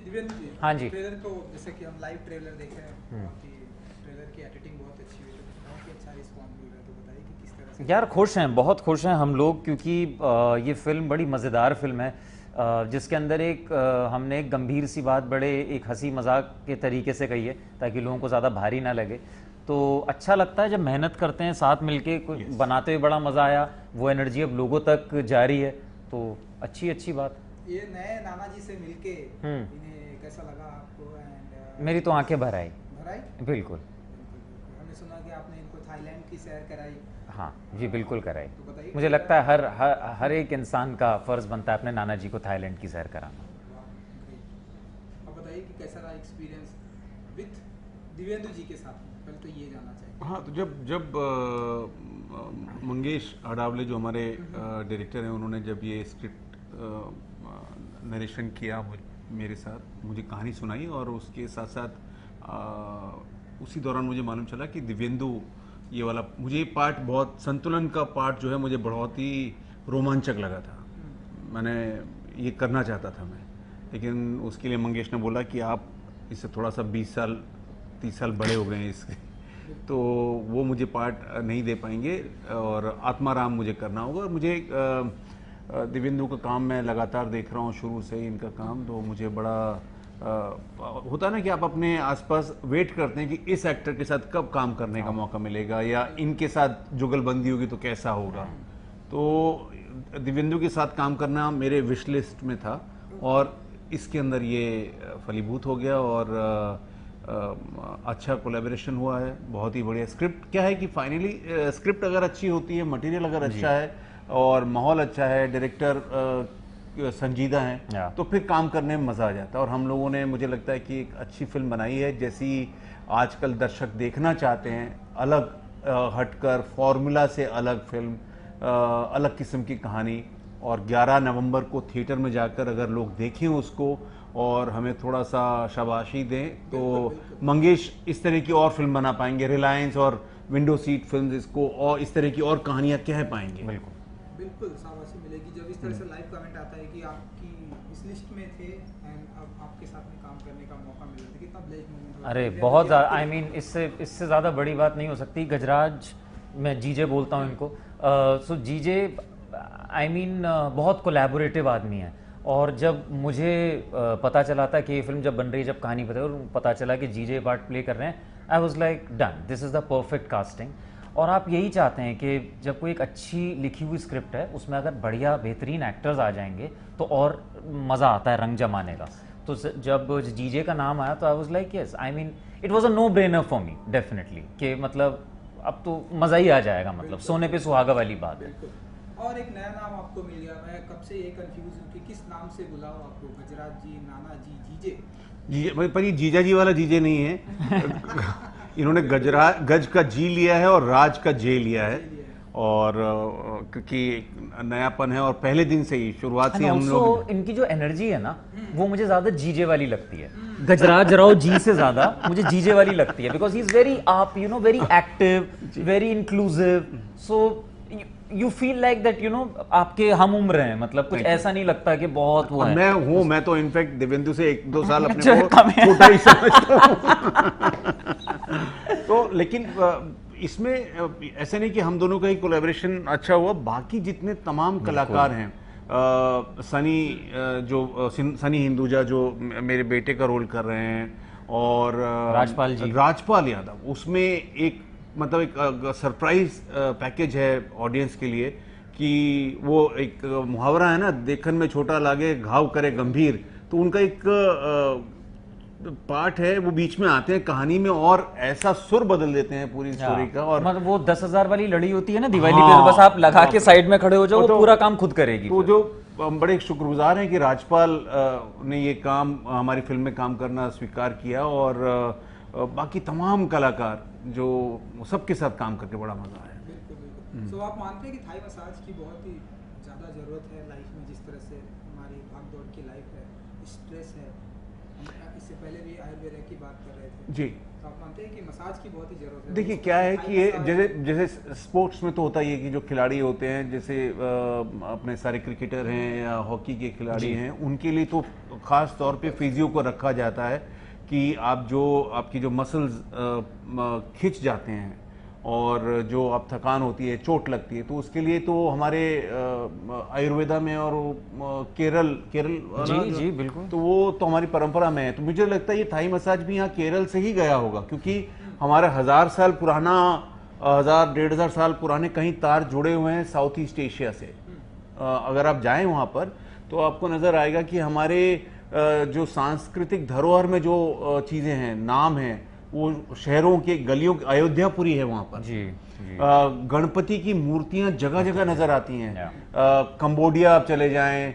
दिव्येंद्र जी, हाँ जी। ट्रेलर को जैसे कि हम लाइव ट्रेलर देख रहे हैं कि ट्रेलर की एडिटिंग बहुत अच्छी हुई है, बहुत ही अच्छा रिस्पॉन्स मिल रहा है, तो बताइए कि किस तरह से यार खुश हैं, बहुत खुश हैं हम लोग, क्योंकि ये फिल्म बड़ी मज़ेदार फिल्म है, जिसके अंदर हमने एक गंभीर सी बात बड़े एक हंसी मजाक के तरीके से कही है ताकि लोगों को ज़्यादा भारी ना लगे। तो अच्छा लगता है जब मेहनत करते हैं साथ मिलके, कुछ बनाते हुए बड़ा मज़ा आया। वो एनर्जी अब लोगों तक जारी है, तो अच्छी अच्छी बात। ये नए नाना जी से मिलके हम्म। इन्हें कैसा लगा आपको? मेरी तो आंखें भर आई। भराई बिल्कुल। बिल्कुल बिल्कुल, हमने सुना कि आपने इनको थाईलैंड की सैर कराई। हाँ जी, बिल्कुल कराई। तो बताइए मुझे किस लगता है तरह। हर एक इंसान का फ़र्ज़ बनता है अपने नाना जी को थाईलैंड की सैर कराना। वाह, ग्रेट। अब बताइए कि कैसा रहा एक्सपीरियंस विथ दिव्येंदु जी के साथ में, पहले तो ये जानना चाहिए। हाँ, तो जब जब मंगेश अडावले जो हमारे डायरेक्टर हैं, उन्होंने जब ये स्क्रिप्ट नरेशन किया मेरे साथ, मुझे कहानी सुनाई, और उसके साथ साथ उसी दौरान मुझे मालूम चला कि दिव्येंदु ये वाला, मुझे ये पार्ट बहुत, संतुलन का पार्ट जो है मुझे बहुत ही रोमांचक लगा था। मैंने ये करना चाहता था मैं, लेकिन उसके लिए मंगेश ने बोला कि आप इससे थोड़ा सा 20 साल 30 साल बड़े हो गए हैं इसके, तो वो मुझे पार्ट नहीं दे पाएंगे, और आत्माराम मुझे करना होगा। और मुझे दिव्येंदु का काम मैं लगातार देख रहा हूँ शुरू से ही, इनका काम, तो मुझे बड़ा होता है ना कि आप अपने आसपास वेट करते हैं कि इस एक्टर के साथ कब काम करने का मौका मिलेगा, या इनके साथ जुगलबंदी होगी तो कैसा होगा। तो दिव्येंदु के साथ काम करना मेरे विश लिस्ट में था, और इसके अंदर ये फलीभूत हो गया, और अच्छा कोलैबोरेशन हुआ है। बहुत ही बढ़िया स्क्रिप्ट। क्या है कि फाइनली स्क्रिप्ट अगर अच्छी होती है, मटेरियल अगर अच्छा है, और माहौल अच्छा है, डायरेक्टर संजीदा हैं, तो फिर काम करने में मज़ा आ जाता है। और हम लोगों ने, मुझे लगता है कि एक अच्छी फिल्म बनाई है, जैसी आजकल दर्शक देखना चाहते हैं, अलग हटकर, फॉर्मूला से अलग फिल्म, अलग किस्म की कहानी। और 11 नवंबर को थिएटर में जाकर अगर लोग देखें उसको और हमें थोड़ा सा शाबाशी दें, तो मंगेश इस तरह की और फिल्म बना पाएंगे, रिलायंस और विंडो सीट फिल्म्स इसको और इस तरह की और कहानियां कह पाएंगे। बिल्कुल बिल्कुल शाबाशी मिलेगी जब इस तरह से लाइव कमेंट आता है कि आपकी इस लिस्ट में थे एंड अब आपके साथ में काम करने का मौका मिल रहा था। कितना ब्लेस्ड मोमेंट होगा। अरे बहुत ज़्यादा, आई मीन इससे ज़्यादा बड़ी बात नहीं हो सकती। गजराज, मैं जीजे बोलता हूँ इनको। सो जीजे, आई मीन बहुत कोलैबोरेटिव आदमी है। और जब मुझे पता चला था कि ये फिल्म जब बन रही है, जब कहानी पता चला कि जीजे पार्ट प्ले कर रहे हैं, I was like done, this is the perfect casting. और आप यही चाहते हैं कि जब कोई एक अच्छी लिखी हुई स्क्रिप्ट है, उसमें अगर बढ़िया बेहतरीन एक्टर्स आ जाएंगे तो और मज़ा आता है रंग जमाने का। तो जब जीजे का नाम आया तो I was like yes, I mean it was a no brainer for me definitely, कि मतलब अब तो मज़ा ही आ जाएगा, मतलब सोने पे सुहागा वाली बात है। बिल्कुल। और एक नया नाम आपको मिल गया। मैं कब से ये कंफ्यूज हूँ कि किस नाम से बुलाऊं आपको, गजराज जी, नाना जी, जीजे। जीजे, पर ये जीजा जी वाला जीजे नहीं है। इन्होंने गज का जी लिया है और राज का जे लिया है, और क्योंकि नयापन है, और पहले दिन से ही, शुरुआत से हम लोग, इनकी जो एनर्जी है ना, वो मुझे ज़्यादा जीजे वाली लगती है। गजराज राव जी से ज़्यादा मुझे जीजे वाली लगती है, बिकॉज ही इज़ वेरी आप you know very active, very inclusive. So you feel like that you know आपके हम उम्र हैं, मतलब कुछ ऐसा नहीं लगता कि बहुत वो और है। मैं तो इनफैक्ट दिव्येंदु से 1-2 साल अपने जो को कम है। छोटा ही समझता हूँ। तो लेकिन इसमें ऐसा नहीं कि हम दोनों का ही कोलैबोरेशन अच्छा हुआ, बाकी जितने तमाम कलाकार हैं, सनी सनी हिंदुजा जो मेरे बेटे का रोल कर रहे हैं, और राजपाल यादव, उसमें एक मतलब एक सरप्राइज पैकेज है ऑडियंस के लिए, कि वो एक मुहावरा है ना, देखन में छोटा लागे घाव करे गंभीर, तो उनका एक पार्ट है, वो बीच में आते हैं कहानी में और ऐसा सुर बदल देते हैं पूरी स्टोरी का। और मतलब वो 10,000 वाली लड़ी होती है ना दिवाली पे, बस आप लगा के साइड में खड़े हो जाओ, वो पूरा काम खुद करेगी। तो जो हम बड़े शुक्रगुजार हैं कि राजपाल ने ये काम, हमारी फिल्म में काम करना स्वीकार किया, और बाकी तमाम कलाकार जो, सबके साथ काम करके बड़ा मजा आया। बिल्कुल बिल्कुल। सो आप मानते हैं कि थाई मसाज की बहुत ही ज़्यादा ज़रूरत है लाइफ में, जिस तरह से हमारी भाग दौड़ की लाइफ है, स्ट्रेस है, इस इससे पहले भी आयुर्वेद की बात कर रहे थे जी। तो आप मानते हैं कि मसाज की बहुत ही जरूरत है? देखिए क्या है कि ये जैसे जैसे स्पोर्ट्स में तो होता ही है कि जो खिलाड़ी होते हैं, जैसे अपने सारे क्रिकेटर हैं या हॉकी के खिलाड़ी हैं, उनके लिए तो खास तौर पे फिजियो को रखा जाता है कि आपकी जो मसल्स खिंच जाते हैं और जो आप थकान होती है, चोट लगती है, तो उसके लिए तो हमारे आयुर्वेदा में और केरल वाला जी जी बिल्कुल, तो वो तो हमारी परंपरा में है। तो मुझे लगता है ये थाई मसाज भी यहाँ केरल से ही गया होगा, क्योंकि हमारा 1000 साल पुराना 1000-1500 साल पुराने कहीं तार जुड़े हुए हैं साउथ ईस्ट एशिया से। अगर आप जाएं वहाँ पर तो आपको नज़र आएगा कि हमारे जो सांस्कृतिक धरोहर में जो चीज़ें हैं, नाम हैं, वो शहरों के गलियों, अयोध्यापुरी है वहाँ पर जी गणपति की मूर्तियां जगह जगह नजर आती हैं। कंबोडिया आप चले जाएं,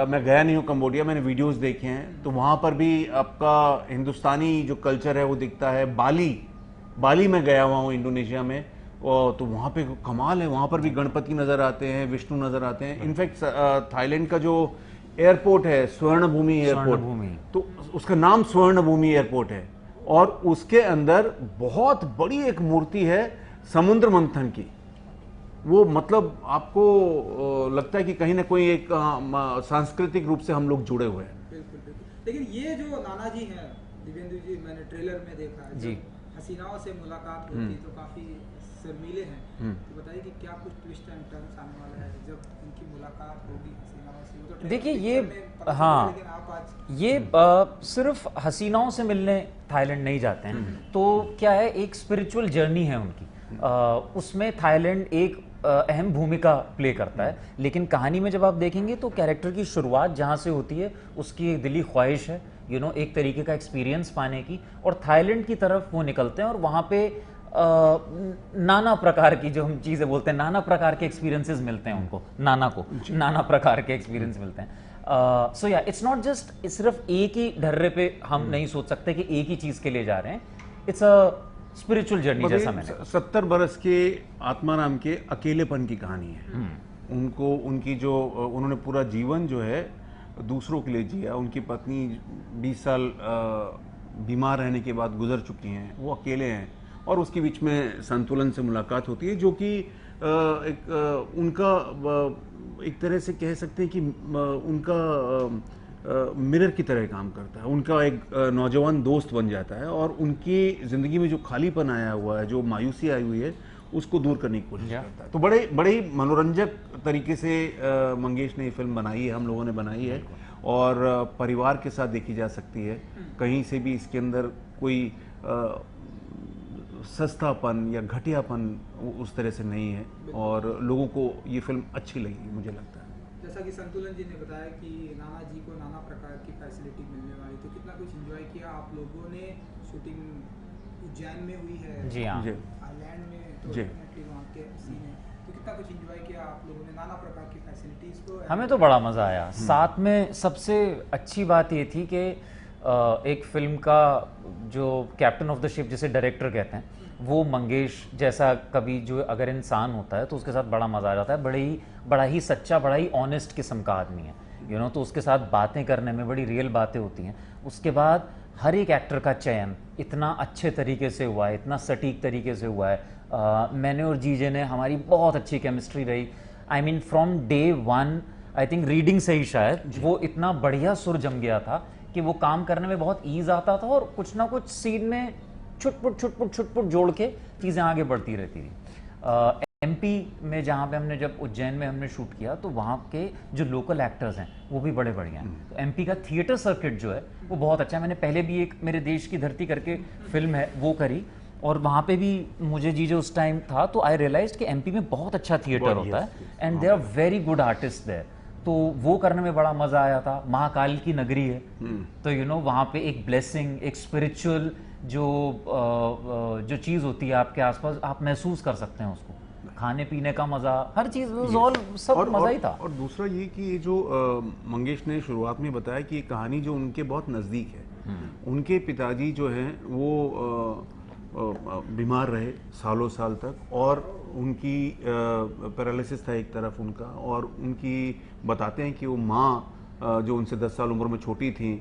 मैं गया नहीं हूँ कंबोडिया, मैंने वीडियोस देखे हैं, तो वहाँ पर भी आपका हिंदुस्तानी जो कल्चर है वो दिखता है। बाली में गया हुआ हूँ इंडोनेशिया में, तो वहाँ पे कमाल है, वहाँ पर भी गणपति नज़र आते हैं, विष्णु नज़र आते हैं। इनफैक्ट थाईलैंड का जो एयरपोर्ट है स्वर्ण भूमि एयरपोर्ट, तो उसका नाम स्वर्ण भूमि एयरपोर्ट है, और उसके अंदर बहुत बड़ी एक मूर्ति है समुद्र मंथन की। वो मतलब आपको लगता है कि कहीं ना कोई एक सांस्कृतिक रूप से हम लोग जुड़े हुए हैं। बिल्कुल बिल्कुल। लेकिन ये जो नाना जी हैं दिव्येंदु जी, मैंने ट्रेलर में देखा है, जी। हसीनाओं से मुलाकात होती तो काफी शर्मीले हैं, तो बताइए कि क्या कुछ ट्विस्ट एंड टर्न्स आने वाला है जब इनकी मुलाकात होगी हसीनाओं से? वो तो देखिए trailer ये में पता चला, हाँ, लेकिन आप आज ये सिर्फ हसीनाओं से मिलने थाईलैंड नहीं जाते हैं, तो क्या है, एक स्पिरिचुअल जर्नी है उनकी। उसमें थाईलैंड एक अहम भूमिका प्ले करता है, लेकिन कहानी में जब आप देखेंगे तो कैरेक्टर की शुरुआत जहाँ से होती है, उसकी एक दिली ख्वाहिश है एक तरीके का एक्सपीरियंस पाने की, और थाईलैंड की तरफ वो निकलते हैं, और वहाँ पे नाना प्रकार की, जो हम चीज़ें बोलते हैं, नाना प्रकार के एक्सपीरियंसेस मिलते हैं उनको, नाना प्रकार के एक्सपीरियंस मिलते हैं। सो या इट्स नॉट जस्ट, सिर्फ एक ही ढर्रे पे हम नहीं सोच सकते कि एक ही चीज़ के लिए जा रहे हैं। इट्स अ स्पिरिचुअल जर्नी, जैसा मैंने 70 बरस के आत्माराम के अकेलेपन की कहानी है। उनको उनकी जो उन्होंने पूरा जीवन जो है दूसरों के लिए जिया। उनकी पत्नी 20 साल बीमार रहने के बाद गुजर चुकी हैं, वो अकेले हैं, और उसके बीच में संतुलन से मुलाकात होती है, जो कि उनका एक तरह से कह सकते हैं कि उनका मिरर की तरह काम करता है। उनका एक नौजवान दोस्त बन जाता है, और उनकी ज़िंदगी में जो खालीपन आया हुआ है, जो मायूसी आई हुई है, उसको दूर करने की कोशिश करता है। तो बड़े ही मनोरंजक तरीके से मंगेश ने ये फिल्म बनाई है, हम लोगों ने बनाई है, और परिवार के साथ देखी जा सकती है। कहीं से भी इसके अंदर कोई सस्तापन या घटियापन उस तरह से नहीं है, और लोगों को ये फिल्म अच्छी लगी, मुझे लगता है। जैसा कि संतुलन जी ने बताया कि नाना जी को नाना प्रकार की फैसिलिटी मिलने वाली, तो कितना कुछ एंजॉय किया आप लोगों ने? शूटिंग उज्जैन में हुई है, जी हाँ, आइलैंड में, तो डेफिनेटली वहाँ के सीन है, तो कितना कुछ एंजॉय किया आप लोगों ने नाना प्रकार की फैसिलिटीज को? हमें तो बड़ा मज़ा आया। साथ में सबसे अच्छी बात ये थी कि एक फिल्म का जो कैप्टन ऑफ द शिप, जिसे डायरेक्टर कहते हैं, वो मंगेश जैसा कभी जो अगर इंसान होता है तो उसके साथ बड़ा मज़ा आ जाता है। बड़ा ही सच्चा, बड़ा ही ऑनेस्ट किस्म का आदमी है, तो उसके साथ बातें करने में बड़ी रियल बातें होती हैं। उसके बाद हर एक एक्टर का चयन इतना अच्छे तरीके से हुआ है, इतना सटीक तरीके से हुआ है। मैंने और जीजे ने, हमारी बहुत अच्छी केमिस्ट्री रही। I mean from day one, I think reading से ही शायद वो इतना बढ़िया सुर जम गया था कि वो काम करने में बहुत ईज आता था, और कुछ ना कुछ सीन में छुटपुट जोड़ के चीज़ें आगे बढ़ती रहती थी। एमपी में जहाँ पे हमने, जब उज्जैन में हमने शूट किया, तो वहाँ के जो लोकल एक्टर्स हैं वो भी बड़े बढ़िया हैं। तो एमपी का थिएटर सर्किट जो है वो बहुत अच्छा है। मैंने पहले भी एक मेरे देश की धरती करके फिल्म है वो करी, और वहाँ पे भी मुझे जीजे उस टाइम था, तो आई रियलाइज कि एमपी में बहुत अच्छा थिएटर होता है, and they are very good artist there. तो वो करने में बड़ा मज़ा आया था। महाकाल की नगरी है, तो वहाँ पे एक ब्लेसिंग, एक स्पिरिचुअल जो चीज़ होती है आपके आसपास, आप महसूस कर सकते हैं उसको। खाने पीने का मज़ा, हर चीज़, सब मज़ा ही था। और दूसरा ये कि ये जो मंगेश ने शुरुआत में बताया कि ये कहानी जो उनके बहुत नज़दीक है। उनके पिताजी जो हैं वो बीमार रहे सालों साल तक, और उनकी पैरालिसिस था एक तरफ उनका, और उनकी बताते हैं कि वो माँ जो उनसे 10 साल उम्र में छोटी थी,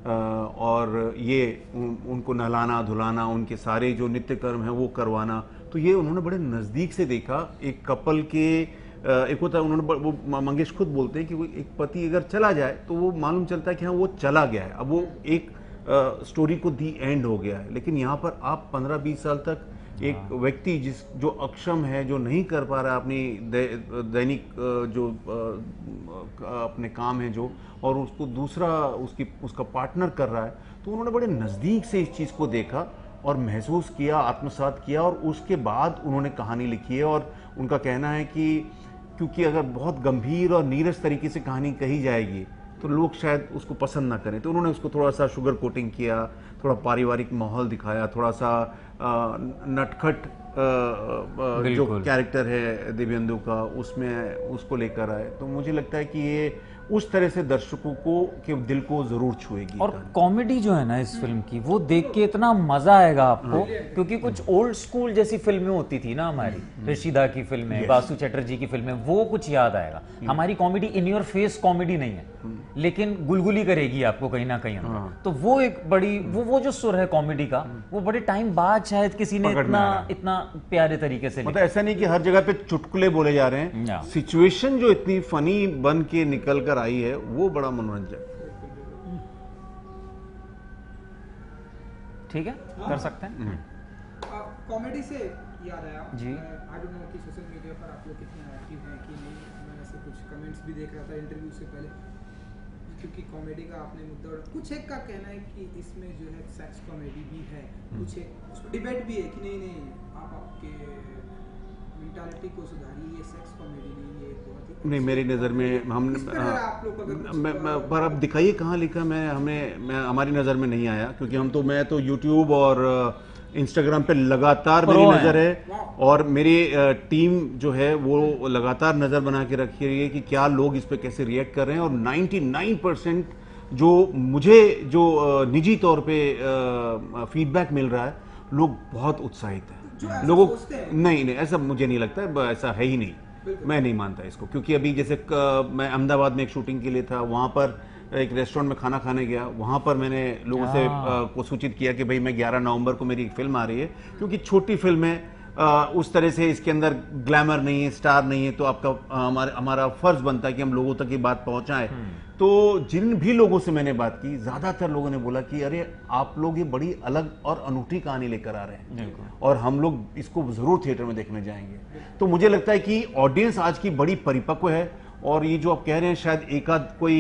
और ये उनको नहलाना धुलाना, उनके सारे जो नित्य कर्म हैं वो करवाना, तो ये उन्होंने बड़े नज़दीक से देखा। एक कपल के एक होता है, उन्होंने वो मंगेश खुद बोलते हैं कि वो एक पति अगर चला जाए तो वो मालूम चलता है कि हाँ वो चला गया है, अब वो एक स्टोरी को दी एंड हो गया है। लेकिन यहाँ पर आप 15-20 साल तक एक व्यक्ति जो अक्षम है, जो नहीं कर पा रहा अपनी दैनिक जो अपने काम है जो, और उसको दूसरा उसका पार्टनर कर रहा है, तो उन्होंने बड़े नज़दीक से इस चीज़ को देखा और महसूस किया, आत्मसात किया, और उसके बाद उन्होंने कहानी लिखी है। और उनका कहना है कि क्योंकि अगर बहुत गंभीर और नीरस तरीके से कहानी कही जाएगी तो लोग शायद उसको पसंद ना करें, तो उन्होंने उसको थोड़ा सा शुगर कोटिंग किया, थोड़ा पारिवारिक माहौल दिखाया, थोड़ा सा नटखट जो कैरेक्टर है दिव्येंदु का उसमें उसको लेकर आए। तो मुझे लगता है कि ये उस तरह से दर्शकों को के दिल को जरूर छुएगी। और कॉमेडी जो है ना इस फिल्म की, वो देख के इतना मजा आएगा आपको, क्योंकि कुछ ओल्ड स्कूल जैसी फिल्में होती थी ना हमारी, ऋषिदा की फिल्में, बासु चटर्जी की फिल्में, वो कुछ याद आएगा। हमारी comedy in your face comedy नहीं है, लेकिन गुलगुली करेगी आपको कहीं ना कहीं अंदर। तो वो एक बड़ी वो जो सुर है कॉमेडी का, वो बड़े टाइम बाद शायद किसी ने इतना प्यारे तरीके से, मतलब ऐसा नहीं कि हर जगह पे चुटकुले बोले जा रहे हैं, सिचुएशन जो इतनी फनी बन के निकल कर आई है वो बड़ा मनोरंजक। ठीक है, कर सकते हैं। कॉमेडी से याद आया जी, आई डोंट नो कि सोशल मीडिया पर आप लोग कितने एक्टिव हैं कि नहीं, मैं ऐसे कुछ कमेंट्स भी देख रहा था इंटरव्यू से पहले, क्योंकि कॉमेडी का आपने मुद्दा उठाया। कुछ एक का कहना है कि इसमें जो है सेक्स कॉमेडी भी है, कुछ एक उस पर डिबेट भी है कि नहीं आप आपके मेंटालिटी को सुधारिए, ये सेक्स कॉमेडी नहीं, ये बहुत ही नहीं, मेरी नज़र में हम पर अब दिखाइए कहाँ लिखा, मैं हमारी नज़र में नहीं आया, क्योंकि मैं तो यूट्यूब और इंस्टाग्राम पे लगातार मेरी नज़र है, और मेरी टीम जो है वो लगातार नज़र बना के रखी रही है कि क्या लोग इस पे कैसे रिएक्ट कर रहे हैं। और 99% जो मुझे जो निजी तौर पे फीडबैक मिल रहा है, लोग बहुत उत्साहित हैं। लोगों नहीं ऐसा मुझे नहीं लगता, ऐसा है ही नहीं, मैं नहीं मानता इसको। क्योंकि अभी जैसे मैं अहमदाबाद में एक शूटिंग के लिए था, वहाँ पर एक रेस्टोरेंट में खाना खाने गया, वहाँ पर मैंने लोगों से को सूचित किया कि भाई मैं 11 नवंबर को मेरी एक फिल्म आ रही है, क्योंकि छोटी फिल्म है, उस तरह से इसके अंदर ग्लैमर नहीं है, स्टार नहीं है, तो आपका हमारा फर्ज बनता है कि हम लोगों तक ये बात पहुंचाएं। तो जिन भी लोगों से मैंने बात की, ज्यादातर लोगों ने बोला कि अरे आप लोग ये बड़ी अलग और अनूठी कहानी लेकर आ रहे हैं, और हम लोग इसको जरूर थिएटर में देखने जाएंगे। तो मुझे लगता है कि ऑडियंस आज की बड़ी परिपक्व है, और ये जो आप कह रहे हैं शायद एक आध कोई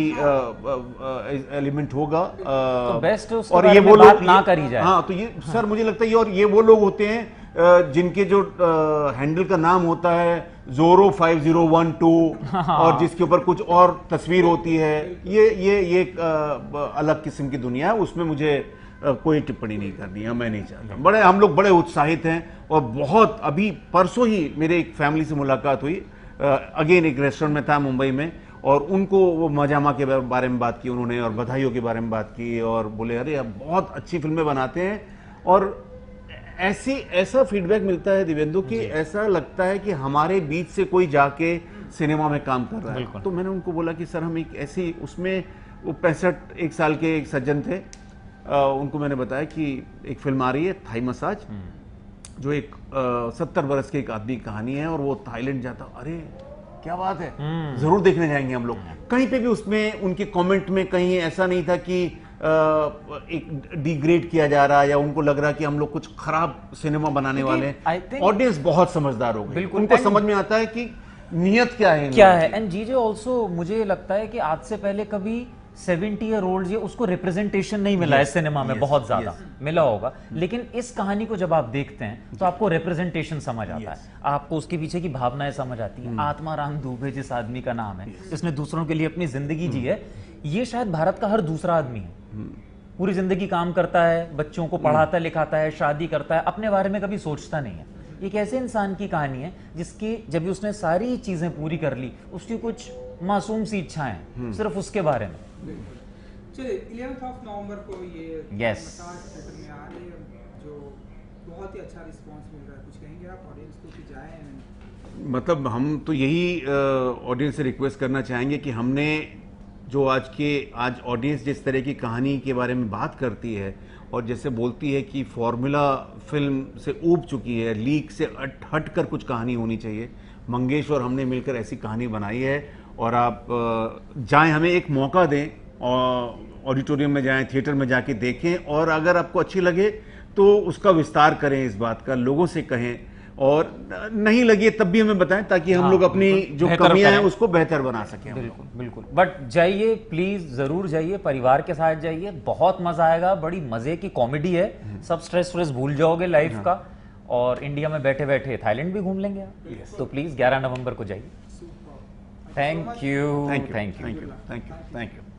एलिमेंट होगा, तो बेस्ट और ये वो लोग ना करी जाए। हाँ, तो ये सर मुझे लगता है, और ये वो लोग होते हैं जिनके जो हैंडल का नाम होता है जोरो 5012 और जिसके ऊपर कुछ और तस्वीर होती है, ये एक अलग किस्म की दुनिया है, उसमें मुझे कोई टिप्पणी नहीं करनी है, मैं नहीं चाहता। हम लोग बड़े उत्साहित हैं, और बहुत अभी परसों ही मेरे एक फैमिली से मुलाकात हुई, अगेन एक रेस्टोरेंट में था मुंबई में, और उनको वो मजामा के बारे में बात की उन्होंने, और बधाइयों के बारे में बात की, और बोले अरे आप बहुत अच्छी फिल्में बनाते हैं। और ऐसा फीडबैक मिलता है दिव्येंदु कि ऐसा लगता है कि हमारे बीच से कोई जाके सिनेमा में काम कर रहा है। तो मैंने उनको बोला कि सर हम एक ऐसी, उसमें वो 65 साल के एक सज्जन थे, उनको मैंने बताया कि एक फिल्म आ रही है थाई मसाज, जो एक 70 बरस के एक आदमी की कहानी है, और वो थाईलैंड जाता। अरे क्या बात है, जरूर देखने जाएंगे हम लोग। कहीं पे भी उसमें उनके कमेंट में कहीं ऐसा नहीं था कि एक डिग्रेड किया जा रहा है, या उनको लग रहा कि हम लोग कुछ खराब सिनेमा बनाने वाले हैं। ऑडियंस बहुत समझदार हो गई, उनको समझ में आता है कि नियत क्या है। एंड जीजे ऑल्सो मुझे लगता है कि आज से पहले कभी 70 ईयर ओल्ड ये उसको रिप्रेजेंटेशन नहीं मिला है सिनेमा में, बहुत ज्यादा मिला होगा, लेकिन इस कहानी को जब आप देखते हैं तो आपको रिप्रेजेंटेशन समझ आता है, आपको उसके पीछे की भावनाएं समझ आती है। आत्माराम दुबे जिस आदमी का नाम है, जिसने दूसरों के लिए अपनी जिंदगी जी है, ये शायद भारत का हर दूसरा आदमी है। पूरी जिंदगी काम करता है, बच्चों को पढ़ाता लिखाता है, शादी करता है, अपने बारे में कभी सोचता नहीं है। एक ऐसे इंसान की कहानी है जिसकी जब उसने सारी चीजें पूरी कर ली, उसकी कुछ मासूम सी इच्छाएं सिर्फ उसके बारे में। चलिए 11 नवंबर को ये मसाज थिएटर में आ रही है, जो बहुत ही अच्छा रिस्पांस मिल रहा है, कुछ कहेंगे आप ऑडियंस को कि जाएं? मतलब हम तो यही ऑडियंस से रिक्वेस्ट करना चाहेंगे कि हमने आज ऑडियंस जिस तरह की कहानी के बारे में बात करती है और जैसे बोलती है कि फॉर्मूला फिल्म से ऊब चुकी है, लीक से हट कर कुछ कहानी होनी चाहिए, मंगेश और हमने मिलकर ऐसी कहानी बनाई है। और आप जाएं, हमें एक मौका दें और ऑडिटोरियम में जाएं, थिएटर में जाके देखें, और अगर आपको अच्छी लगे तो उसका विस्तार करें, इस बात का लोगों से कहें, और नहीं लगी तब भी हमें बताएं ताकि हम लोग अपनी जो कमियां हैं उसको बेहतर बना सकें हम लोग। बिल्कुल बिल्कुल। बट जाइए प्लीज, जरूर जाइए, परिवार के साथ जाइए, बहुत मजा आएगा। बड़ी मजे की कॉमेडी है, सब स्ट्रेस भूल जाओगे लाइफ का, और इंडिया में बैठे बैठे थाईलैंड भी घूम लेंगे आप। तो प्लीज 11 नवंबर को जाइए। Thank you. Thank you.